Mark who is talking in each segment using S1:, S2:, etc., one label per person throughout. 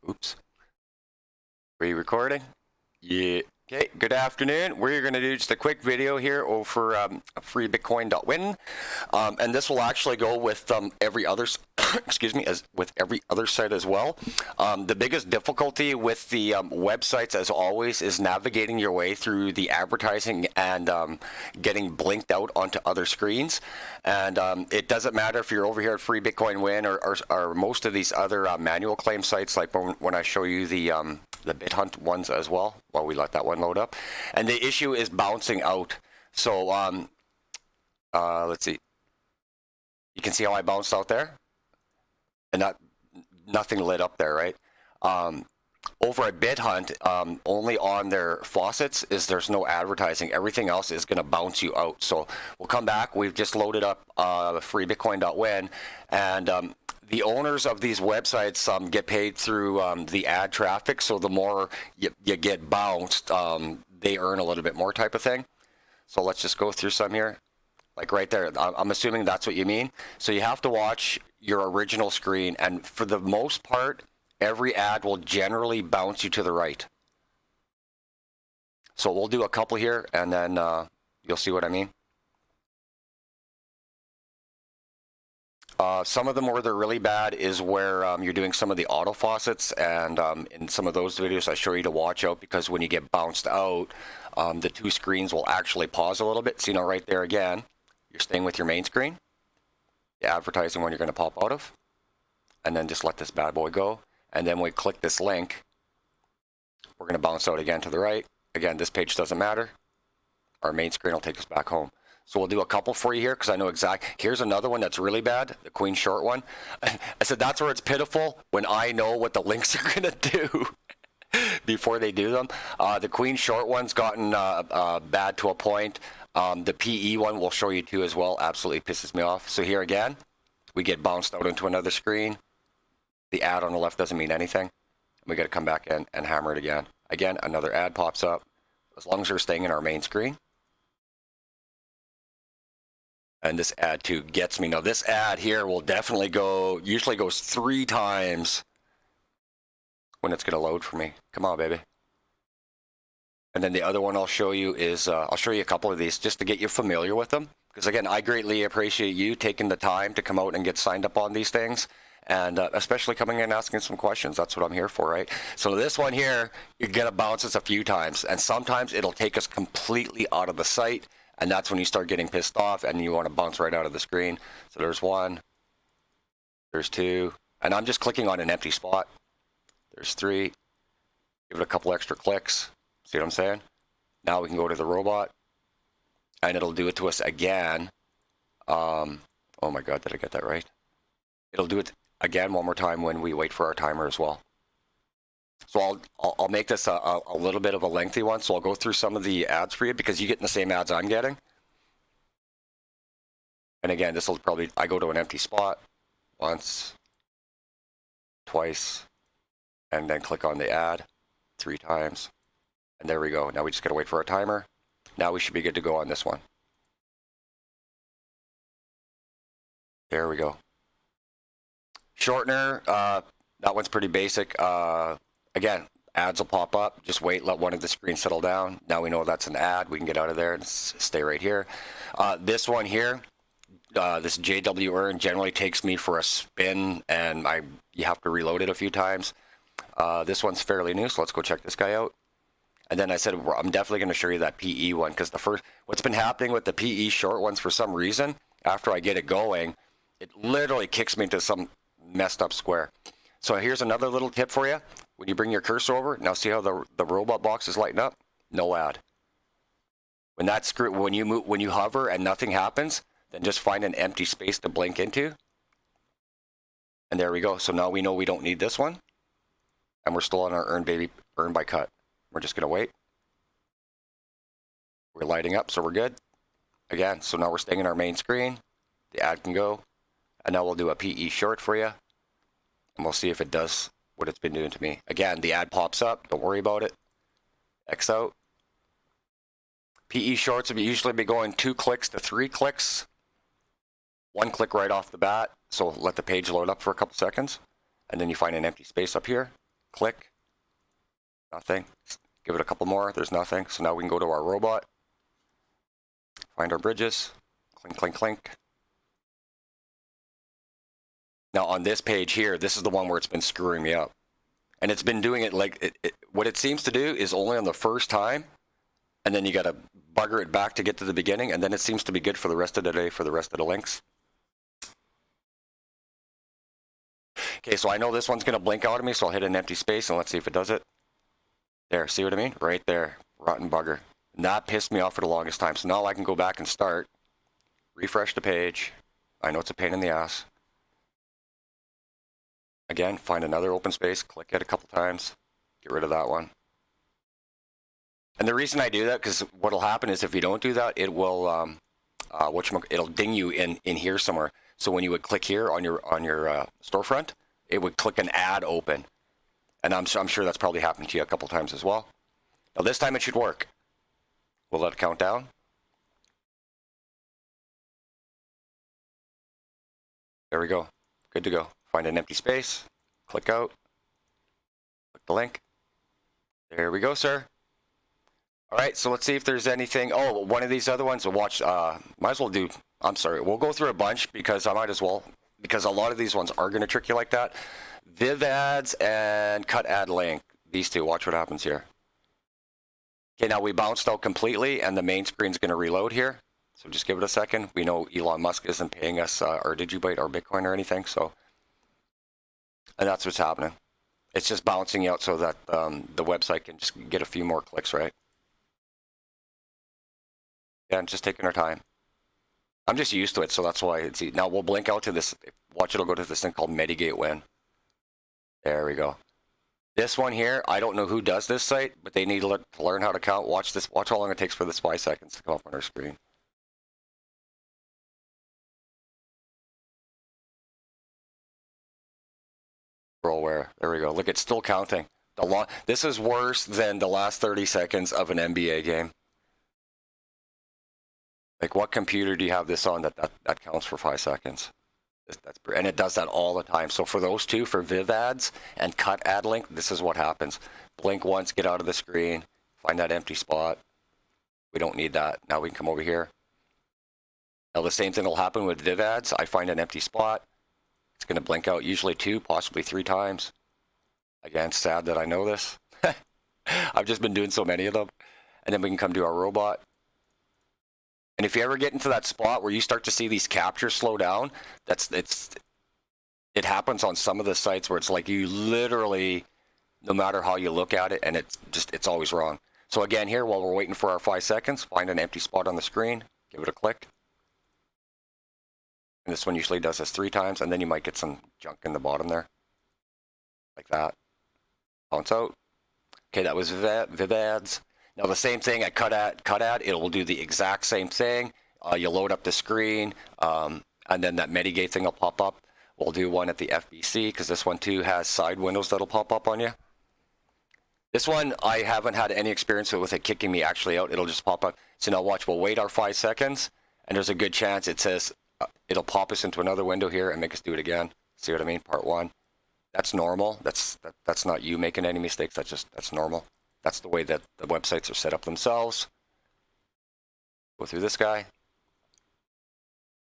S1: Oops. Are you recording? Yeah. Okay, good afternoon. We're going to do just a quick video here over freebitcoin.win. And this will actually go with every other, excuse me, as with every other site as well. The biggest difficulty with the websites, as always, is navigating your way through the advertising and getting blinked out onto other screens. And it doesn't matter if you're over here at Free Bitcoin Win or most of these other manual claim sites, like when I show you the BitHunt ones as well, while we let that one load up. And the issue is bouncing out. So let's see. You can see how I bounced out there? And nothing lit up there, right? Over at BitHunt, only on their faucets there's no advertising. Everything else is going to bounce you out. So we'll come back. We've just loaded up freebitcoin.win, and the owners of these websites get paid through the ad traffic. So the more you get bounced, they earn a little bit more, type of thing. So let's just go through some here. Like right there, I'm assuming that's what you mean. So you have to watch your original screen, and for the most part, every ad will generally bounce you to the right. So we'll do a couple here, and then you'll see what I mean. Some of them where they're really bad is where you're doing some of the auto faucets, and in some of those videos I show you to watch out, because when you get bounced out, the two screens will actually pause a little bit. So, you know, right there again, you're staying with your main screen, the advertising one you're going to pop out of, and then just let this bad boy go. And then we click this link, we're going to bounce out again to the right. Again, this page doesn't matter. Our main screen will take us back home. So we'll do a couple for you here, because I know exactly. Here's another one that's really bad, the Queen Short one. I said that's where it's pitiful, when I know what the links are going to do before they do them. The Queen Short one's gotten bad to a point. The PE one we'll show you too as well. Absolutely pisses me off. So here again, we get bounced out into another screen. The ad on the left doesn't mean anything. We got to come back in and hammer it again. Again, another ad pops up. As long as we're staying in our main screen. And this ad too gets me. Now this ad here will definitely go, usually goes 3 times when it's going to load for me. Come on, baby. And then the other one I'll show you is, I'll show you a couple of these just to get you familiar with them. Because again, I greatly appreciate you taking the time to come out and get signed up on these things. And especially coming in and asking some questions. That's what I'm here for, right? So this one here, you're going to bounce us a few times. And sometimes it'll take us completely out of the site. And that's when you start getting pissed off and you want to bounce right out of the screen. So there's 1. There's 2. And I'm just clicking on an empty spot. There's 3. Give it a couple extra clicks. See what I'm saying? Now we can go to the robot. And it'll do it to us again. Oh my God, did I get that right? It'll do it again one more time when we wait for our timer as well. So I'll make this a little bit of a lengthy one. So I'll go through some of the ads for you, because you're getting the same ads I'm getting. And again, this will probably, I go to an empty spot once, twice, and then click on the ad 3 times. And there we go. Now we just got to wait for our timer. Now we should be good to go on this one. There we go. Shortener, that one's pretty basic. Again, ads will pop up. Just wait, let one of the screens settle down. Now we know that's an ad. We can get out of there and stay right here. This one here, this JW earn generally takes me for a spin, and you have to reload it a few times. This one's fairly new, so let's go check this guy out. And then I said, I'm definitely going to show you that PE one, because what's been happening with the PE short ones for some reason, after I get it going, it literally kicks me into some messed up square. So here's another little tip for you. When you bring your cursor over, now see how the robot box is lighting up? No ad. When you hover and nothing happens, then just find an empty space to blink into. And there we go. So now we know we don't need this one. And we're still on our earn by cut. We're just gonna wait. We're lighting up, so we're good. Again, so now we're staying in our main screen. The ad can go. And now we'll do a PE short for you. And we'll see if it does what it's been doing to me. Again, the ad pops up. Don't worry about it. X out. PE shorts will usually be going 2 clicks to 3 clicks. 1 click right off the bat. So let the page load up for a couple seconds. And then you find an empty space up here. click. Nothing. Give it a couple more. There's nothing. So now we can go to our robot. Find our bridges. Clink, clink, clink. Now on this page here, this is the one where it's been screwing me up. And it's been doing it like, what it seems to do is only on the first time, and then you got to bugger it back to get to the beginning, and then it seems to be good for the rest of the day for the rest of the links. Okay, so I know this one's going to blink out at me, so I'll hit an empty space, and let's see if it does it. There, see what I mean? Right there, rotten bugger. And that pissed me off for the longest time. So now I can go back and start, refresh the page. I know it's a pain in the ass. Again, find another open space, click it a couple times, get rid of that one. And the reason I do that, because what'll happen is if you don't do that, it will, it'll ding you in here somewhere. So when you would click here on your storefront, it would click an ad open. And I'm sure that's probably happened to you a couple times as well. Now this time it should work. We'll let it count down. There we go. Good to go. Find an empty space. Click out. Click the link. There we go, sir. All right, so let's see if there's anything. Oh, one of these other ones. We'll watch. Might as well do. I'm sorry. We'll go through a bunch because I might as well. Because a lot of these ones are going to trick you like that. Viv ads and cut ad link. These two. Watch what happens here. Okay, now we bounced out completely, and the main screen's going to reload here. So just give it a second. We know Elon Musk isn't paying us our Digibyte or Bitcoin or anything. So, and that's what's happening. It's just bouncing out so that the website can just get a few more clicks, right? Yeah, and just taking our time. I'm just used to it, so that's why it's easy. Now we'll blink out to this. Watch, it'll go to this thing called Medigate Win. There we go. This one here, I don't know who does this site, but they need to learn how to count. Watch this. Watch how long it takes for this 5 seconds to come up on our screen. Scroll where? There we go. Look, it's still counting. This is worse than the last 30 seconds of an NBA game. Like, what computer do you have this on that counts for 5 seconds? And it does that all the time. So for those two, for Viv ads and cut ad link, this is what happens. Blink once, get out of the screen, find that empty spot. We don't need that. Now we can come over here. Now the same thing will happen with Viv ads. I find an empty spot. It's going to blink out usually 2, possibly 3 times. Again, sad that I know this. I've just been doing so many of them. And then we can come to our robot. And if you ever get into that spot where you start to see these captures slow down, it happens on some of the sites where it's like you literally, no matter how you look at it, and it's always wrong. So again, here, while we're waiting for our 5 seconds, find an empty spot on the screen, give it a click. And this one usually does this 3 times, and then you might get some junk in the bottom there. Like that. Bounce out. Okay, that was Viv ads. Now the same thing at cut ad, it will do the exact same thing. You load up the screen, and then that Medigate thing will pop up. We'll do one at the FBC, because this one too has side windows that'll pop up on you. This one, I haven't had any experience with it kicking me actually out. It'll just pop up. So now watch, we'll wait our 5 seconds, and there's a good chance it says, it'll pop us into another window here and make us do it again. See what I mean? Part 1. That's normal. That's not you making any mistakes. That's normal. That's the way that the websites are set up themselves. Go through this guy.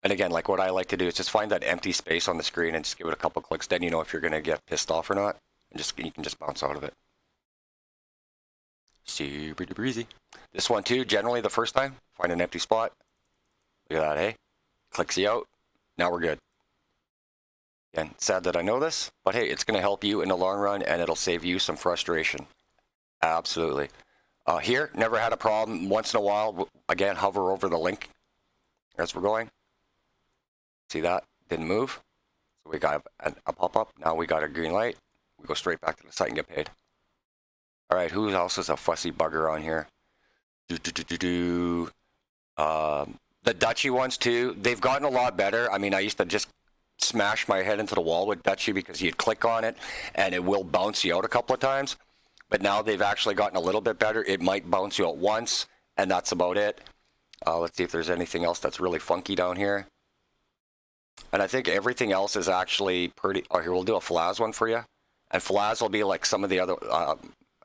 S1: And again, like what I like to do is just find that empty space on the screen and just give it a couple clicks. Then you know if you're going to get pissed off or not. And you can just bounce out of it. Super breezy. This one too, generally the first time, find an empty spot. Look at that, hey? Clicks you out. Now we're good. Again, sad that I know this, but hey, it's going to help you in the long run and it'll save you some frustration. Absolutely. Here, never had a problem. Once in a while, again, hover over the link as we're going. See that? Didn't move. So we got a pop-up. Now we got a green light. We go straight back to the site and get paid. All right, who else is a fussy bugger on here? The Dutchy ones too. They've gotten a lot better. I mean, I used to just smash my head into the wall with Dutchy because you'd click on it and it will bounce you out a couple of times. But now they've actually gotten a little bit better. It might bounce you out once, and that's about it. Let's see if there's anything else that's really funky down here. And I think everything else is actually pretty... Oh, here, we'll do a Flaz one for you. And Flaz will be like some of the other,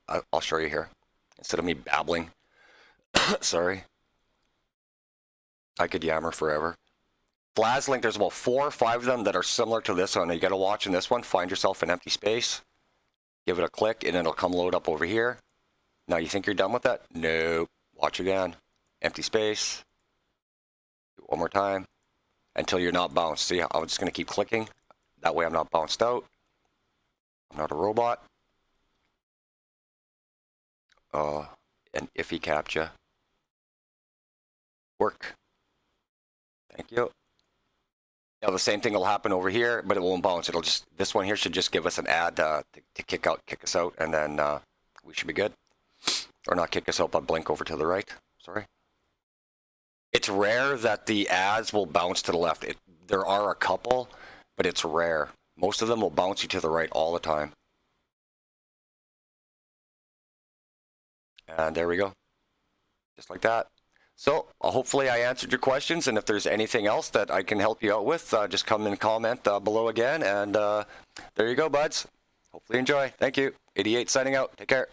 S1: I'll show you here, instead of me babbling. Sorry. I could yammer forever. FlazLink, there's about 4 or 5 of them that are similar to this one. You got to watch in this one. Find yourself an empty space. Give it a click, and it'll come load up over here. Now, you think you're done with that? No. Watch again. Empty space. Do it one more time until you're not bounced. See, I'm just going to keep clicking. That way I'm not bounced out. I'm not a robot. An iffy CAPTCHA. Work. Thank you. Now the same thing will happen over here, but it won't bounce. It'll just, this one here should just give us an ad to kick us out, and then we should be good. Or not kick us out, but blink over to the right. Sorry. It's rare that the ads will bounce to the left. There are a couple, but it's rare. Most of them will bounce you to the right all the time. And there we go. Just like that. So hopefully I answered your questions, and if there's anything else that I can help you out with, just come and comment below again, and there you go, buds. Hopefully enjoy. Thank you. 88 signing out. Take care.